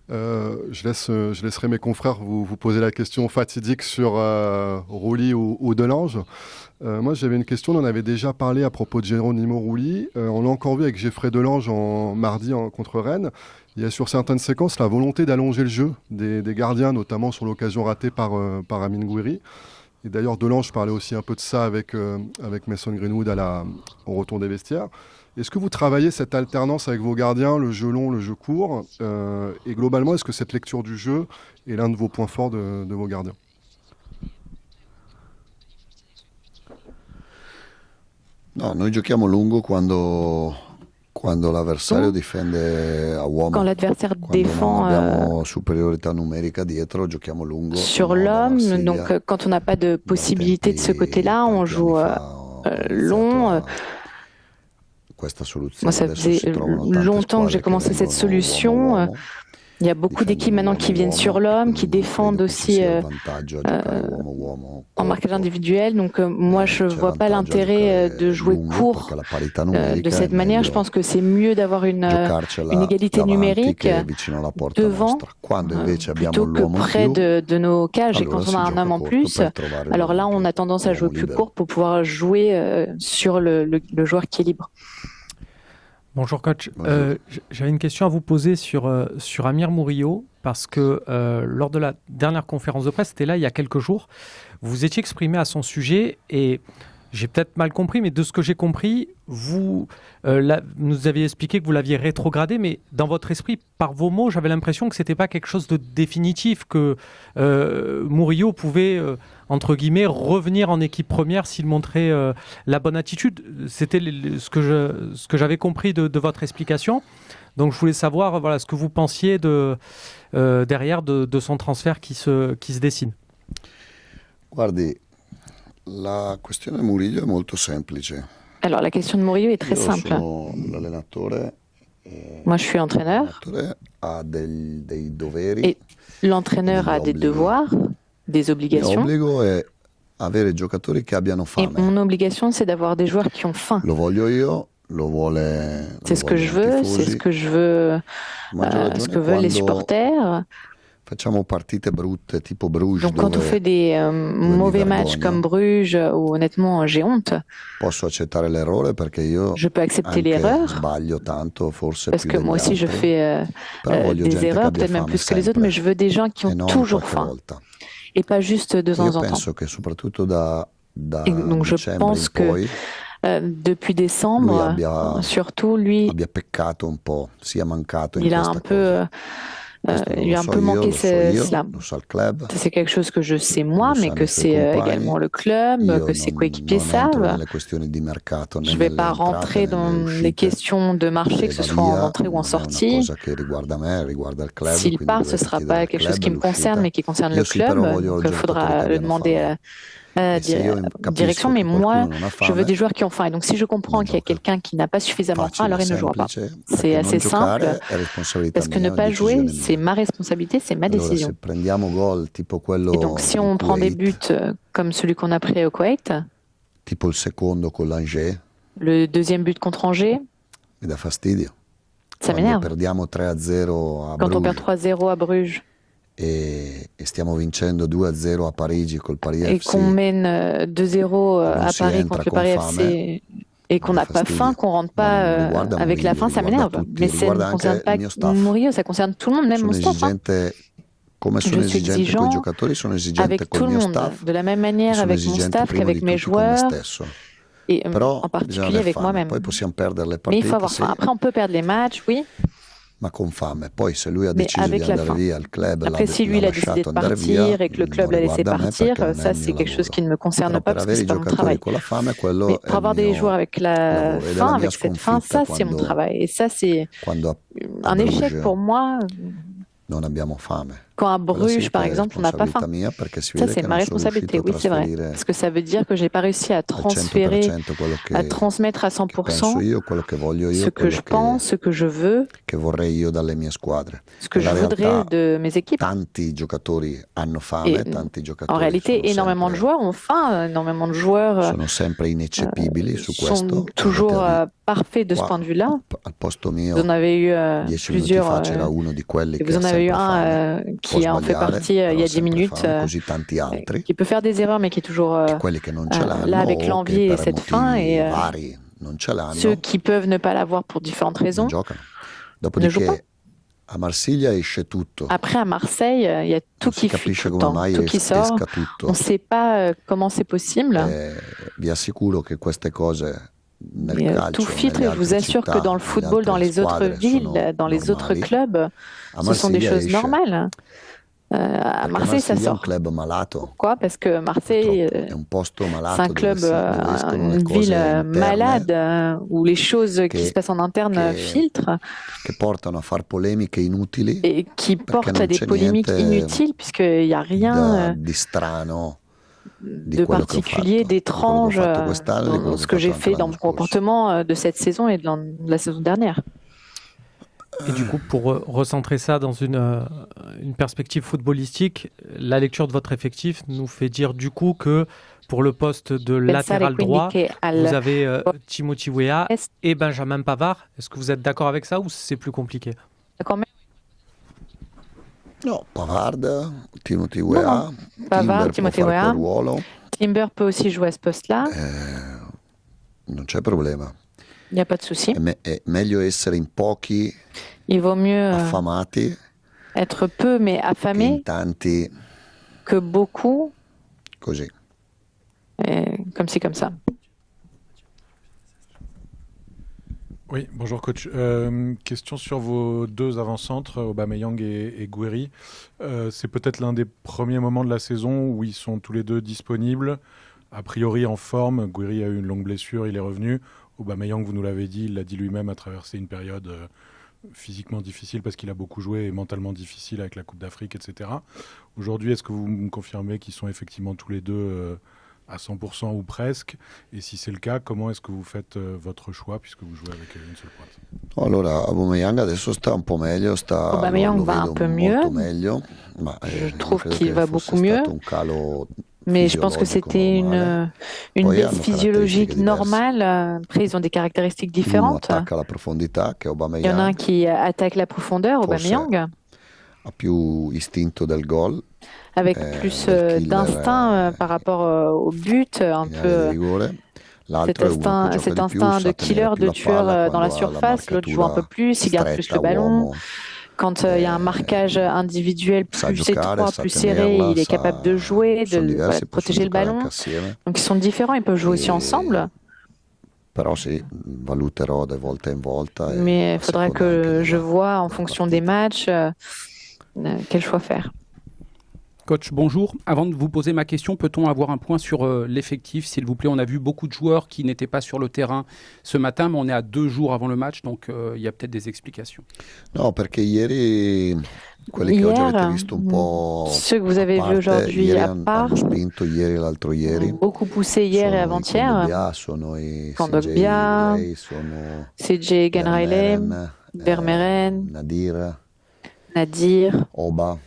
Je laisserai mes confrères vous poser la question fatidique sur Rulli ou Delange. Moi, j'avais une question, on en avait déjà parlé à propos de Geronimo Rulli. On l'a encore vu avec Geoffrey Delange mardi contre Rennes. Il y a sur certaines séquences la volonté d'allonger le jeu des gardiens, notamment sur l'occasion ratée par Amine Gouiri. Et d'ailleurs, Delange parlait aussi un peu de ça avec Mason Greenwood au retour des vestiaires. Est-ce que vous travaillez cette alternance avec vos gardiens, le jeu long, le jeu court et globalement, est-ce que cette lecture du jeu est l'un de vos points forts de vos gardiens? No, noi giochiamo lungo quando l'avversario difende a uomo. Quand l'adversaire défend abbiamo superiorità numérica dietro, giochiamo lungo. Sur l'homme, donc quand on n'a pas de possibilité de ce côté-là, on joue long. Moi, ça faisait longtemps que j'ai commencé cette solution. Il y a beaucoup d'équipes maintenant qui viennent sur l'homme, qui défendent aussi en marquage individuel. Donc moi, je ne vois pas l'intérêt de jouer court de cette manière. Je pense que c'est mieux d'avoir une égalité numérique devant plutôt que près de nos cages. Et quand on a un homme en plus, alors là, on a tendance à jouer plus court pour pouvoir jouer sur le joueur qui est libre. Bonjour coach, j'avais une question à vous poser sur Amir Murillo parce que lors de la dernière conférence de presse, c'était là il y a quelques jours, vous vous étiez exprimé à son sujet et j'ai peut-être mal compris, mais de ce que j'ai compris, vous nous aviez expliqué que vous l'aviez rétrogradé, mais dans votre esprit, par vos mots, j'avais l'impression que ce n'était pas quelque chose de définitif, que Murillo pouvait, entre guillemets, revenir en équipe première s'il montrait la bonne attitude. C'était ce que j'avais compris de votre explication. Donc je voulais savoir ce que vous pensiez derrière de son transfert qui se dessine. Guardi, la questione Murillo è molto semplice. Alors la question de Murillo est très simple. Moi je suis entraîneur et l'entraîneur a des devoirs, des obligations. L'obbligo è avere giocatori che abbiano fame. Et mon obligation c'est d'avoir des joueurs qui ont faim. Lo voglio io, c'est ce que je veux, c'est ce que je veux, ce que veulent les supporters. Facciamo partite brutte, tipo Bruges. Donc quand on fait des mauvais matchs comme Bruges, où honnêtement j'ai honte, je peux accepter l'erreur, parce que moi aussi je fais des erreurs, peut-être même plus que les autres, mais je veux des gens qui ont toujours faim, et pas juste de temps en temps. Et donc je pense que depuis décembre, surtout lui, il a un peu... il a un peu manqué cela. C'est quelque chose que je sais moi, mais que c'est également le club, que ses coéquipiers savent. Je ne vais pas rentrer dans les questions de marché, que ce soit en entrée ou en sortie. S'il part, ce ne sera pas quelque chose qui me concerne, mais qui concerne le club, qu'il faudra le demander à la direction, mais moi, je veux des joueurs qui ont faim. Et donc, si je comprends qu'il y a quelqu'un qui n'a pas suffisamment faim, alors il ne jouera pas. C'est assez simple, parce que ne pas jouer, c'est ma responsabilité, c'est ma décision. Et donc, si on prend des buts comme celui qu'on a pris au Koweït, le deuxième but contre Angers, ça m'énerve. Quand on perd 3-0 à Bruges, et stiamo vincendo 2-0 a Parigi col Paris FC, et qu'on mène 2-0 à Paris contre le Paris FC et qu'on n'a pas faim, qu'on rentre pas avec la faim, ça m'énerve. Mais ça ne concerne pas Murillo, ça concerne tout le monde, même mon staff. Je suis exigeant avec tout le monde, de la même manière avec mon staff qu'avec mes joueurs, et en particulier avec moi-même. Mais il faut avoir faim. Après, on peut perdre les matchs, oui. Ma con fame. Poi se lui ha Mais deciso avec di la andare faim. via, il club Après, si lui il a décidé de partir et que le club l'a laissé partir, ça c'est quelque chose qui ne me concerne pas parce que c'est pas mon travail. Mais pour avoir des joueurs avec la faim, avec cette faim, ça c'est mon travail. Et ça c'est un échec pour moi. Non abbiamo fame. Quand à Bruges, par exemple, on n'a pas faim. Ça, c'est ma responsabilité, oui, c'est vrai. Parce que ça veut dire que je n'ai pas réussi à transférer, à transmettre à 100% ce que je pense, ce que je veux, ce que je voudrais de mes équipes. Et en réalité, énormément de joueurs ont faim, énormément de joueurs sont toujours parfaits de ce point de vue-là. Vous en avez eu plusieurs, et vous en avez eu un qui en fait partie il y a 10 minutes, qui peut faire des erreurs, mais qui est toujours là avec l'envie et cette faim. Et ceux qui peuvent ne pas l'avoir pour différentes raisons ne jouent pas. Après, à Marseille, il y a tout qui fuit tout le temps, tout qui sort. On ne sait pas comment c'est possible. Tout filtre, et je vous assure que dans le football, dans les autres villes, dans les autres clubs, ce sont des choses normales. À Marseille, ça sort. Pourquoi? Parce que Marseille, c'est un club, une ville malade, où les choses qui se passent en interne filtrent et qui portent à des polémiques inutiles, puisqu'il n'y a rien de particulier, d'étrange dans ce que j'ai fait dans mon comportement de cette saison et de la saison dernière. Et du coup, pour recentrer ça dans une perspective footballistique, la lecture de votre effectif nous fait dire du coup que pour le poste de latéral droit, vous avez Timothy Weah et Benjamin Pavard. Est-ce que vous êtes d'accord avec ça ou c'est plus compliqué? Non, Pavard, Timothy Weah. Pavard, Timothy Weah. Timber peut aussi jouer à ce poste-là. Non c'è problema. Il n'y a pas de souci. È meglio essere in pochi, il vaut mieux affamati, être peu mais affamé tanti, que beaucoup, così. Comme ci, comme ça. Oui, bonjour coach. Question sur vos deux avant-centres, Aubameyang et Gouiri. C'est peut-être l'un des premiers moments de la saison où ils sont tous les deux disponibles, a priori en forme. Gouiri a eu une longue blessure, il est revenu. Aubameyang, vous nous l'avez dit, il l'a dit lui-même, a traversé une période physiquement difficile parce qu'il a beaucoup joué et mentalement difficile avec la Coupe d'Afrique, etc. Aujourd'hui, est-ce que vous me confirmez qu'ils sont effectivement tous les deux à 100% ou presque? Et si c'est le cas, comment est-ce que vous faites votre choix puisque vous jouez avec une seule pointe? Allora, Aubameyang adesso sta un po' meglio, Aubameyang va un peu mieux. Je trouve qu'il va beaucoup mieux. Mais je pense que c'était une baisse physiologique normale. Après, ils ont des caractéristiques différentes. Il y en a un qui attaque la profondeur, Aubameyang, avec plus d'instinct par rapport au but, un peu cet instinct de killer, de tueur dans la surface. L'autre joue un peu plus, il garde plus le ballon. Quand il y a un marquage individuel plus étroit, plus serré, il est capable de jouer, de protéger le ballon. Donc ils sont différents, ils peuvent jouer aussi ensemble. Mais il faudra que je vois en fonction des matchs quel choix faire. Coach, bonjour. Avant de vous poser ma question, peut-on avoir un point sur l'effectif, s'il vous plaît? On a vu beaucoup de joueurs qui n'étaient pas sur le terrain ce matin, mais on est à 2 jours avant le match, donc il y a peut-être des explications. Non, parce que hier, ceux que vous avez vus aujourd'hui à part, ont beaucoup poussé hier et avant-hier. Kondogbia, CJ Ganrailem, Vermeeren, Nadir, Oba,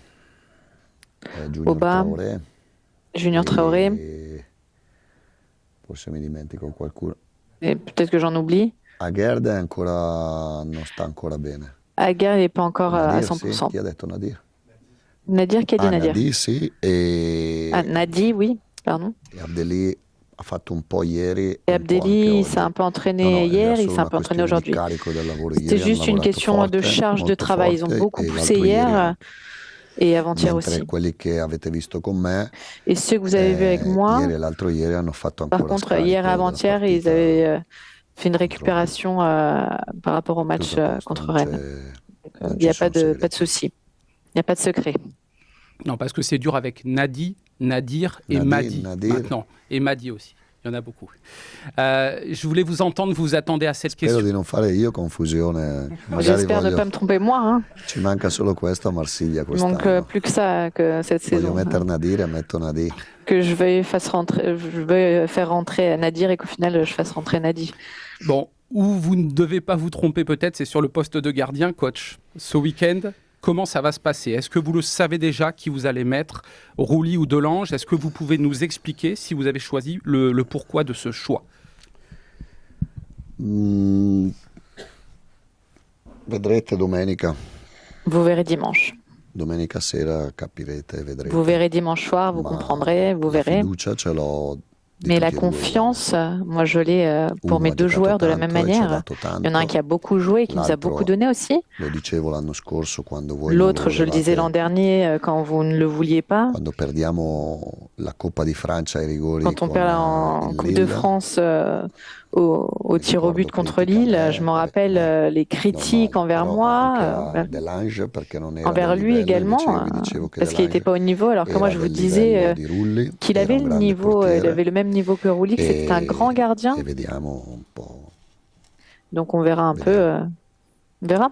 Junior Traoré. Forse mi dimentico qualcuno. Et peut-être que j'en oublie. Aguerd non sta ancora bene. Aguerd n'est pas encore à 100%. Chi ha detto Nadir? Nadir, qui a dit Nadir? Nadi, sì. Nadi, oui, pardon. E Abdelli ha fatto un po' ieri. Et Abdelli s'est un peu entraîné hier, il s'est un peu entraîné aujourd'hui. C'était juste une question de charge de travail. Ils ont beaucoup poussé hier. Et avant-hier aussi. Et ceux que vous avez vus avec moi, par contre, hier et avant-hier, ils avaient fait une récupération par rapport au match contre Rennes. Il n'y a pas de souci. Il n'y a pas de secret. Non, parce que c'est dur avec Nadir et Madi maintenant. Et Madi aussi. Il y en a beaucoup. Je voulais vous entendre, vous attendez à cette question. Spero di non fare io confusione. J'espère ne pas me tromper moi. Hein. Ci manca solo questo a Marsiglia Il quest'anno. manque plus que ça que cette Voglio saison. mettere Nadir e metto Nadi. Que je vais faire rentrer Nadir et qu'au final je fasse rentrer Nadi. Bon, où vous ne devez pas vous tromper peut-être, c'est sur le poste de gardien, coach. Ce week-end, comment ça va se passer? Est-ce que vous le savez déjà qui vous allez mettre, Rouli ou Delange? Est-ce que vous pouvez nous expliquer si vous avez choisi le pourquoi de ce choix? Vedrete domenica. Vous verrez dimanche. Domenica sera capirete e vedrete. Vous verrez dimanche soir, vous comprendrez, vous verrez. Fiducia ce l'ho. Mais la confiance, moi je l'ai pour mes deux joueurs de la même manière. Il y en a un qui a beaucoup joué et qui nous a beaucoup donné aussi. L'autre, je le disais l'an dernier, quand vous ne le vouliez pas. Quand on perd en Coupe de France au tir au but contre Lille, je me rappelle les critiques envers moi, envers lui également, parce qu'il n'était pas au niveau, alors que moi je vous disais qu'il avait le niveau, il avait le même niveau que Rouli, que c'était un grand gardien. Donc on verra un peu, on verra.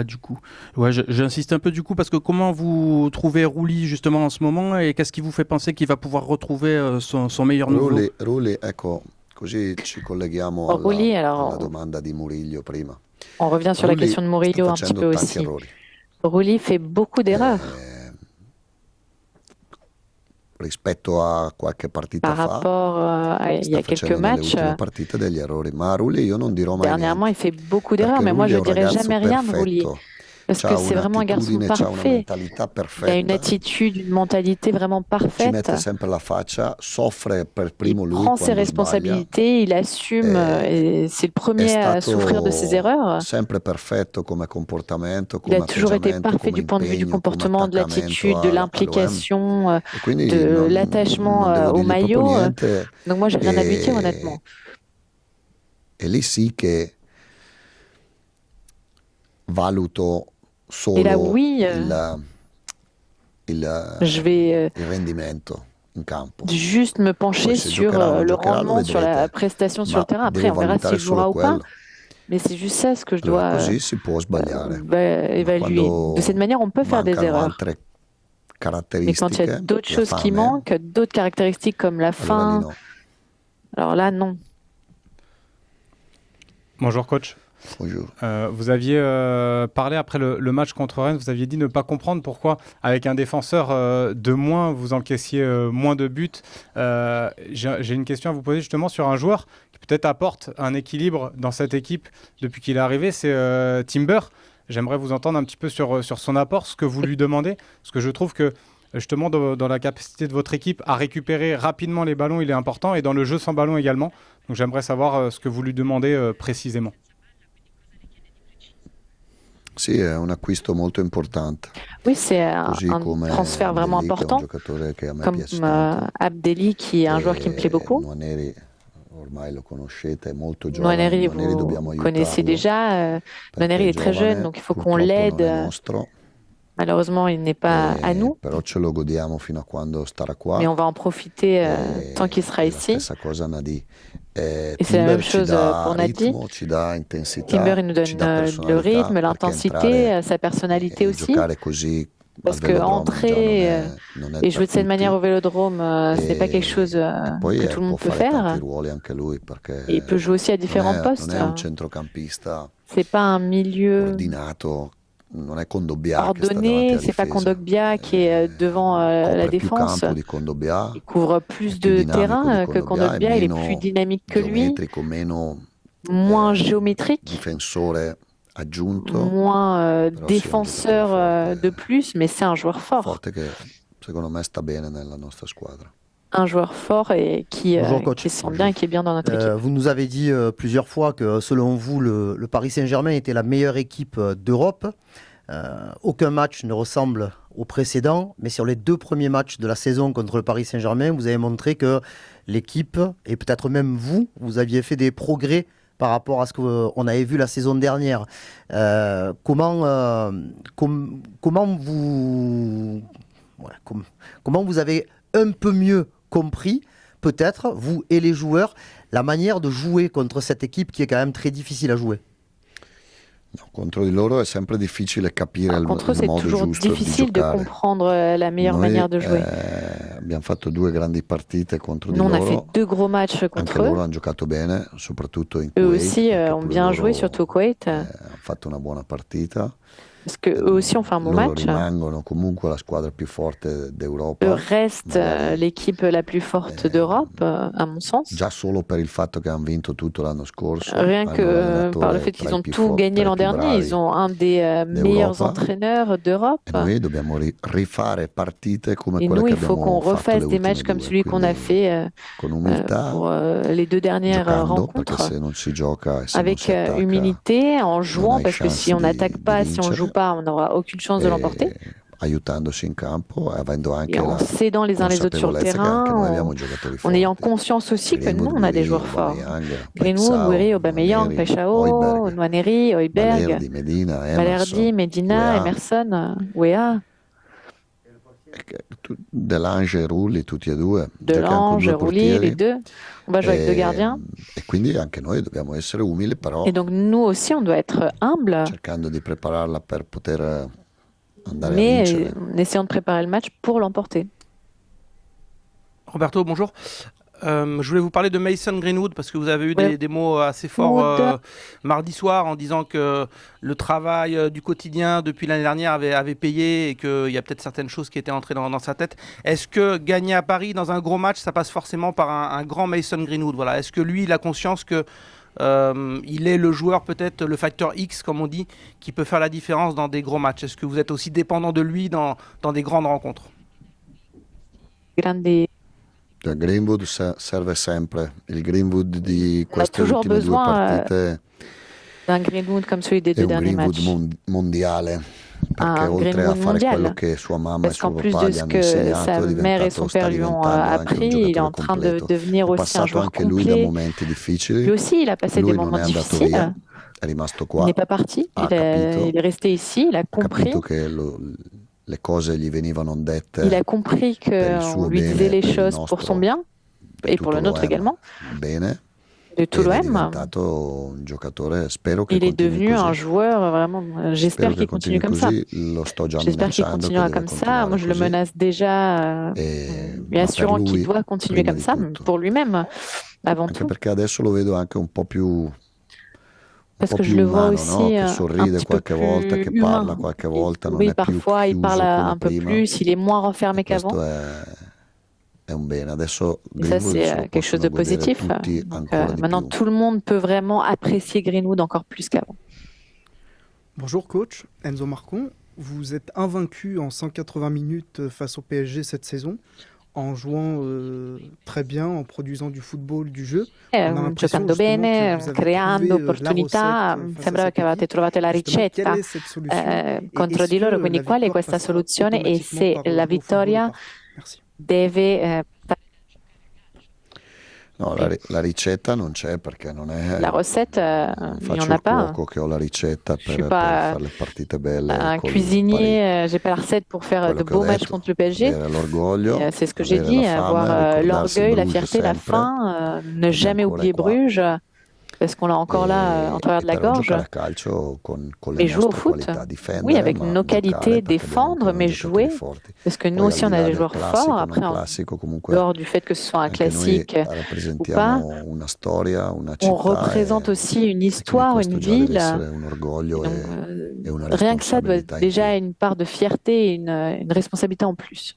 Du coup, ouais, j'insiste un peu du coup parce que comment vous trouvez Rouli justement en ce moment et qu'est-ce qui vous fait penser qu'il va pouvoir retrouver son meilleur niveau? Rouli, ecco. Così ci colleghiamo alla domanda di Murillo prima. On revient sur la question de Murillo un petit peu aussi. Rouli fait beaucoup d'erreurs. Rispetto a qualche partita par rapport à il y a quelques matchs, dernièrement il fait beaucoup d'erreurs, mais moi je ne dirais jamais rien de Rouli. Parce que c'est vraiment un garçon parfait. Il a une attitude, une mentalité vraiment parfaite. Il prend ses responsabilités, il assume, et c'est le premier à souffrir de ses erreurs. Il a toujours été parfait du point de vue du comportement, de l'attitude, de l'implication, de l'attachement au maillot. Donc moi, j'ai rien à lui dire, honnêtement. Et lì sì che valuto solo et là, oui, je vais juste me pencher sur le rendement, sur la prestation sur le terrain. Après, on verra s'il jouera ou pas. Mais c'est juste ça ce que je dois évaluer. De cette manière, on peut faire des erreurs. Mais quand il y a d'autres choses qui manquent, d'autres caractéristiques comme la faim, alors là, non. Bonjour coach. Bonjour. Vous aviez parlé après le match contre Rennes, vous aviez dit ne pas comprendre pourquoi avec un défenseur de moins, vous encaissiez moins de buts. J'ai une question à vous poser justement sur un joueur qui peut-être apporte un équilibre dans cette équipe depuis qu'il est arrivé, c'est Timber. J'aimerais vous entendre un petit peu sur son apport, ce que vous lui demandez, parce que je trouve que justement dans la capacité de votre équipe à récupérer rapidement les ballons, il est important, et dans le jeu sans ballon également. Donc j'aimerais savoir ce que vous lui demandez précisément. Sì, è un acquisto molto importante. Oui, c'est un transfert vraiment important, comme Abdelli, qui est un joueur qui me plaît beaucoup. Nwaneri, vous connaissez déjà. Nwaneri est très jeune, donc il faut qu'on l'aide. Malheureusement, il n'est pas à nous. Mais on va en profiter tant qu'il sera ici. Et c'est la même chose pour Nadi. Timber, il nous donne le rythme, l'intensité, sa personnalité aussi. Parce que entrer et jouer de cette manière au Vélodrome, ce n'est pas quelque chose que tout le monde peut faire. Et il peut jouer aussi à différents postes. C'est pas un milieu ordonné, c'est pas Kondogbia qui est devant la défense. Il couvre plus de terrain que Kondogbia, il est plus dynamique que lui, moins géométrique, moins défenseur de plus, mais c'est un joueur fort. Un joueur fort et qui se sent bien et qui est bien dans notre équipe. Vous nous avez dit plusieurs fois que selon vous, le Paris Saint-Germain était la meilleure équipe d'Europe. Aucun match ne ressemble au précédent, mais sur les 2 premiers matchs de la saison contre le Paris Saint-Germain, vous avez montré que l'équipe, et peut-être même vous aviez fait des progrès par rapport à ce qu'on avait vu la saison dernière. Comment vous avez un peu mieux compris, peut-être, vous et les joueurs, la manière de jouer contre cette équipe qui est quand même très difficile à jouer? Contre di loro è sempre difficile capire il Contre eux, c'est modo toujours giusto di difficile de giocare. comprendre la meilleure manière de jouer. Abbiamo fatto 2 grandi partite contro di Nous, on a loro. fait 2 gros matchs Anche contre loro eux. hanno giocato bene, soprattutto in Eux Kuwait. aussi perché ont pure bien loro, joué, surtout au Koweït, hanno fatto una buona partita. parce qu'eux aussi ont fait un bon Loro match. rimangono comunque la squadra più forte d'Europa. Eux restent l'équipe la plus forte d'Europe, à mon sens. Già solo per il fatto che hanno vinto tutto l'anno scorso. Rien hanno que l'allenatore par le fait tra qu'ils i ont più tout gagné tra i l'an più dernier, bravi ils ont un des meilleurs d'Europa. entraîneurs d'Europe. E noi dobbiamo rifare partite come Et quelle nous, che il faut qu'on abbiamo fatto refasse le des matchs ultime comme due, celui qu'on a quindi fait con umiltà, pour les 2 dernières giocando, perché rencontres, se non si gioca e se non avec si attacca humilité, en jouant, hai parce que chance si on di n'attaque pas, si on vincere. joue pas, on n'aura aucune chance de l'emporter. Aiutandosi in campo e avendo anche Et en la s'aidant les uns les autres sur le consapevolezza che anche noi terrain, abbiamo giocatori en forti. ayant conscience aussi que nous, Greenwood, on a des Guiri, joueurs forts. Aubameyang, Greenwood, Paixão, Guiri, Aubameyang, Nwaneri, Paixão, Højbjerg, Nwaneri, Højbjerg, Balerdi, Medina, Balerdi, Emerson, Medina, Weah, Emerson, Weah, Delange e Rulli, tutti e due. Giochiamo con Delange, due Rulli, portieri. les deux. On va jouer avec 2 gardiens. E quindi anche noi dobbiamo essere umili, però Et donc nous aussi, on doit être humble, cercando di prepararla per poter andare a mais vincere. en essayant de préparer le match pour l'emporter. Roberto, bonjour. Je voulais vous parler de Mason Greenwood parce que vous avez eu des mots assez forts mardi soir en disant que le travail du quotidien depuis l'année dernière avait payé et qu'il y a peut-être certaines choses qui étaient entrées dans sa tête. Est-ce que gagner à Paris dans un gros match, ça passe forcément par un grand Mason Greenwood? Voilà. Est-ce que lui, il a conscience que il est le joueur, peut-être le facteur X, comme on dit, qui peut faire la différence dans des gros matchs? Est-ce que vous êtes aussi dépendant de lui dans des grandes rencontres? Greenwood serve sempre. Il Greenwood di queste ultime 2 partite d'un Greenwood comme celui des 2 derniers matchs. È un Greenwood mondiale. Perché Un oltre Greenwood a fare mondial. quello che sua mamma e Parce suo qu'en plus papà de gli ce hanno que insegnato, sa mère et son père lui ont appris, il est en train de devenir aussi un joueur anche lui da complet. momenti difficili. Lui aussi, il a passé des moments difficiles. È rimasto qua. Il n'est pas parti, il est resté ici, il a compris. Capito che le cose gli venivano dette. Il a compris qu'on lui disait les choses pour son bien et pour le nôtre également. Bene. De tout l'OM. Il est devenu un joueur vraiment. J'espère qu'il continue comme ça. J'espère qu'il continuera comme ça. Moi, je le menace déjà, lui assurant qu'il doit continuer comme ça, pour lui-même, avant tout. Parce que je le vois aussi un petit peu plus humain. Oui, parfois, il parle un peu plus, il est moins renfermé qu'avant. Et ça, c'est quelque chose de positif. Donc, maintenant, tout le monde peut vraiment apprécier Greenwood encore plus qu'avant. Bonjour coach, Enzo Marcon. Vous êtes invaincu en 180 minutes face au PSG cette saison, en jouant très bien, en produisant du football, du jeu. Giocando bene, creando opportunità, sembra che avete trovato la ricetta contro di loro, quindi qual è questa soluzione e se la vittoria deve No, la ricetta non c'è perché non è. La recette, il n'y en a pas. Che ho la ricetta Je suis pas fare le partite belle. Un cuisinier, j'ai pas la recette pour faire de beaux matchs contre le PSG. C'est ce que j'ai dit, avoir l'orgueil, la fierté, la faim, ne jamais oublier Bruges. Parce qu'on l'a encore là en travers de la gorge. Mais jouer au foot, oui, avec nos qualités, défendre, mais jouer. Parce que nous aussi, on a des joueurs forts. Après, dehors du fait que ce soit un classique ou pas, on représente aussi une histoire, une ville. Donc, rien que ça doit être déjà une part de fierté et une responsabilité en plus.